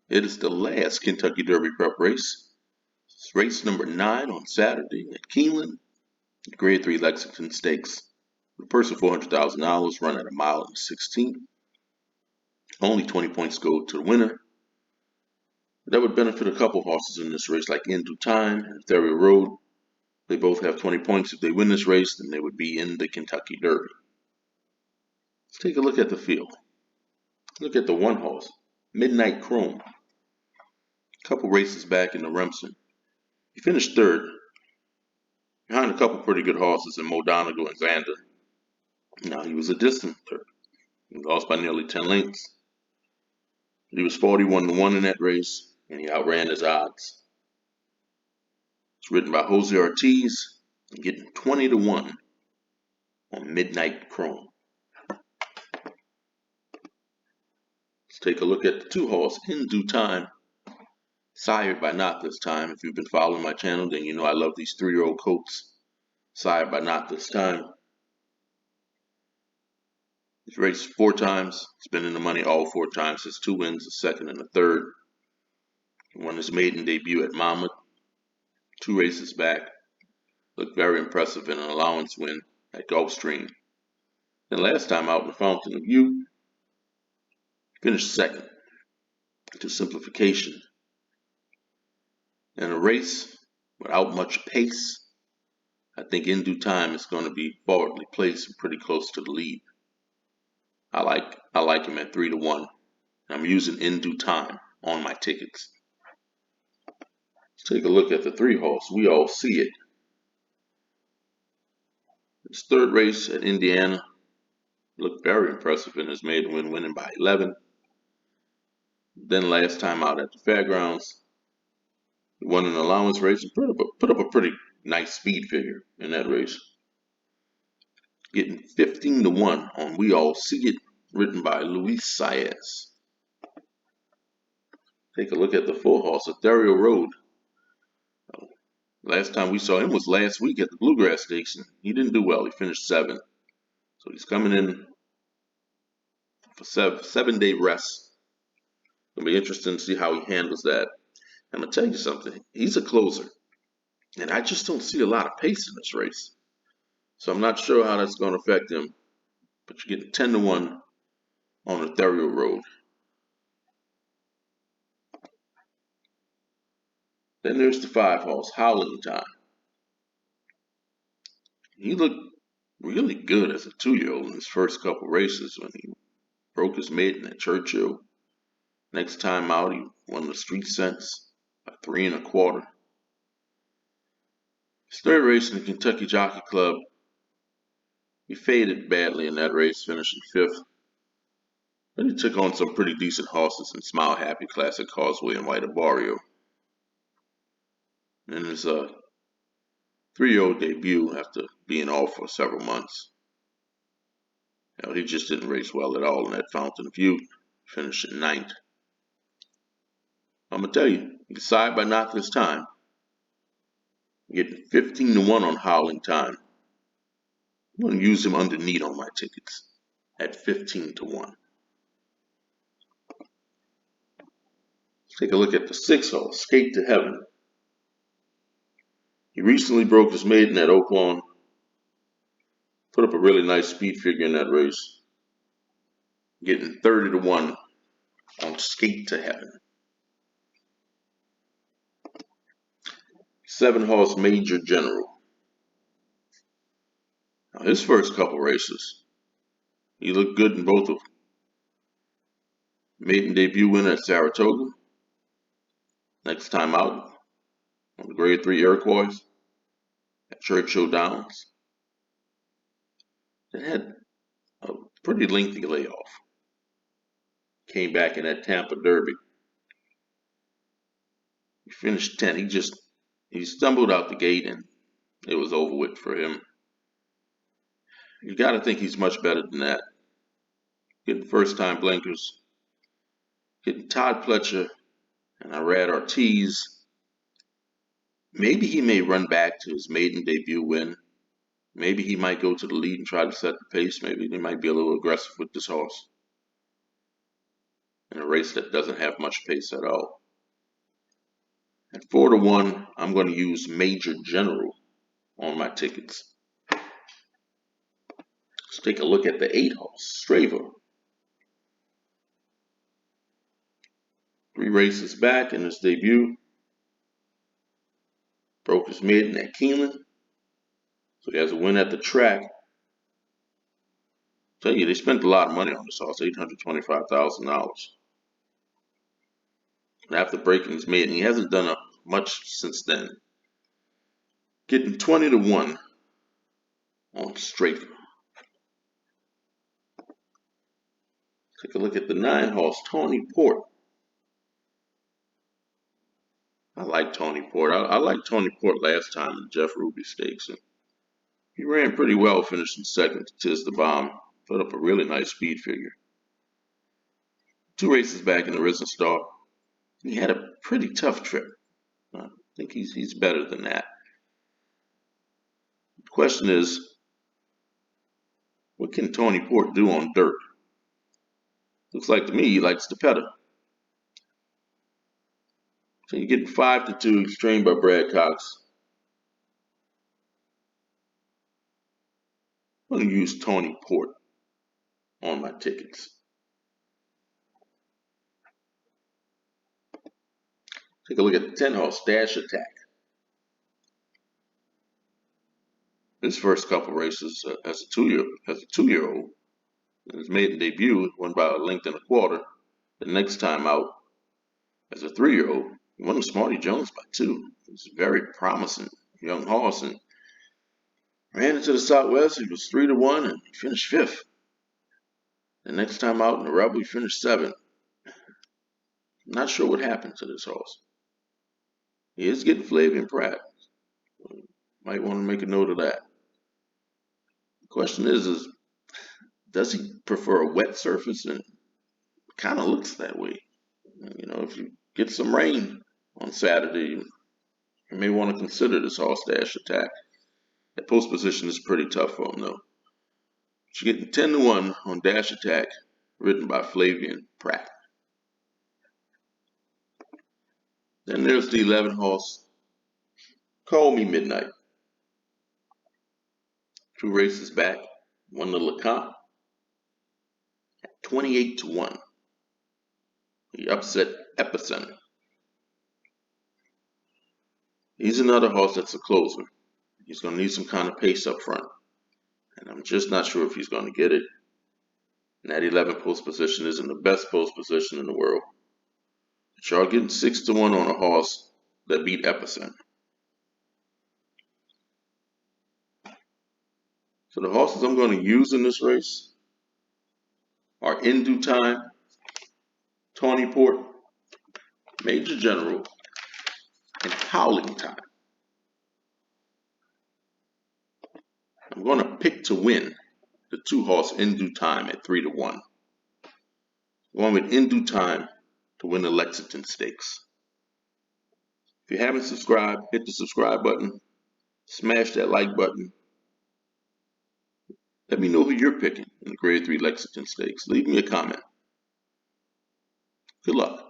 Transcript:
It is the last Kentucky Derby Prep race. It's race number 9 on Saturday at Keeneland, Grade 3 Lexington Stakes. The purse of $400,000 run at a mile and 16. Only 20 points go to the winner. That would benefit a couple horses in this race, like In Due Time and Ethereal Road. They both have 20 points. If they win this race, then they would be in the Kentucky Derby. Let's take a look at the field. Look at the one horse, Midnight Chrome. A couple races back in the Remsen. He finished third, behind a couple pretty good horses in Modonigo and Xander. Now, he was a distant third. He lost by nearly 10 lengths. He was 41-1 in that race, and he outran his odds. It's written by Jose Ortiz, and getting 20-1 on Midnight Chrome. Let's take a look at the two horse, In Due Time, sired by Not This Time. If you've been following my channel, then you know I love these 3-year-old colts, sired by Not This Time. He's raced 4 times. He's been in the money all 4 times. His 2 wins, a second and a third. He won his maiden debut at Monmouth 2 races back. Looked very impressive in an allowance win at Gulfstream. Then last time out in the Fountain of Youth, finished second to Simplification. In a race without much pace, I think In Due Time is going to be forwardly placed and pretty close to the lead. I like him at 3-1. I'm using In Due Time on my tickets. Let's take a look at the 3 horse, We All See It. His third race at Indiana looked very impressive in his maiden win, winning by 11. Then last time out at the fairgrounds, he won an allowance race and put up a pretty nice speed figure in that race. Getting 15-1 on We All See It, written by Luis Saez. Take a look at the 4 horse, Ethereal Road. Last time we saw him was last week at the Bluegrass Stakes, and he didn't do well. He finished 7th. So he's coming in for 7-day rest. It'll be interesting to see how he handles that. I'm going to tell you something. He's a closer, and I just don't see a lot of pace in this race. So I'm not sure how that's going to affect him. But you're getting 10-1 on Ethereal Road. Then there's the 5 horse, Howling Time. He looked really good as a 2-year-old in his first couple races when he broke his maiden at Churchill. Next time out, he won the Street Sense by 3 1/4. His third race in the Kentucky Jockey Club, he faded badly in that race, finishing 5th. Then he took on some pretty decent horses in Smile Happy, Classic Causeway, and White Barrio. In his 3-year-old debut after being off for several months, he just didn't race well at all in that Fountain of Youth, finishing 9th. I'm going to tell you, you decide by Not This Time. You're getting 15-1 on Howling Time. I'm going to use him underneath on my tickets at 15-1. Let's take a look at the 6 horse, Skate to Heaven. He recently broke his maiden at Oaklawn. Put up a really nice speed figure in that race. Getting 30-1 on Skate to Heaven. 7 horse, Major General. Now, his first couple races, he looked good in both of them. Maiden debut win at Saratoga. Next time out on the Grade 3 Iroquois at Churchill Downs. It had a pretty lengthy layoff. Came back in that Tampa Derby. He finished 10th. He stumbled out the gate and it was over with for him. You got to think he's much better than that. Getting first-time blinkers. Getting Todd Pletcher and Irad Ortiz. Maybe he may run back to his maiden debut win. Maybe he might go to the lead and try to set the pace. Maybe he might be a little aggressive with this horse. in a race that doesn't have much pace at all. At 4-1, I'm going to use Major General on my tickets. Let's take a look at the 8-horse, Straver. 3 races back in his debut. Broke his maiden at Keeneland. So he has a win at the track. Tell you, they spent a lot of money on this horse, $825,000. And after breaking his maiden, he hasn't done much since then. Getting 20-1 on Strafer. Take a look at the 9-horse, Tony Port. I like Tony Port. I liked Tony Port last time in the Jeff Ruby Stakes. And he ran pretty well, finishing second to Tiz the Bomb. Put up a really nice speed figure. 2 races back in the Risen Star. He had a pretty tough trip. I think he's better than that. The question is, what can Tony Port do on dirt? Looks like to me he likes to pedal. So you're getting 5-2, trained by Brad Cox. I'm going to use Tony Port on my tickets. Take a look at the 10-horse, Dash Attack. His first couple races as a two-year-old, his maiden debut, won by a length and a quarter. The next time out, as a 3-year-old, he won the Smarty Jones by 2. He's a very promising young horse and ran into the Southwest. He was 3-1 and he finished 5th. The next time out in the Rebel, he finished 7th. I'm not sure what happened to this horse. He is getting Flavian Pratt. Might want to make a note of that. The question is does he prefer a wet surface? And it kind of looks that way. You know, if you get some rain on Saturday, you may want to consider this horse, Dash Attack. That post position is pretty tough for him, though. But you're getting 10-1 on Dash Attack, ridden by Flavian Pratt. Then there's the 11-horse, Call Me Midnight. 2 races back, won the LeCompte at 28-1. He upset Epicenter. He's another horse that's a closer. He's going to need some kind of pace up front. And I'm just not sure if he's going to get it. And that 11 post position isn't the best post position in the world. But y'all getting 6-1 on a horse that beat Epicenter. So the horses I'm going to use in this race are In Due Time, Tawny Port, Major General, and Howling Time. I'm going to pick to win the 2-horse In Due Time at 3-1. One with In Due Time to win the Lexington Stakes. If you haven't subscribed, hit the subscribe button, smash that like button. Let me know who you're picking in the Grade 3 Lexington Stakes. Leave me a comment. Good luck.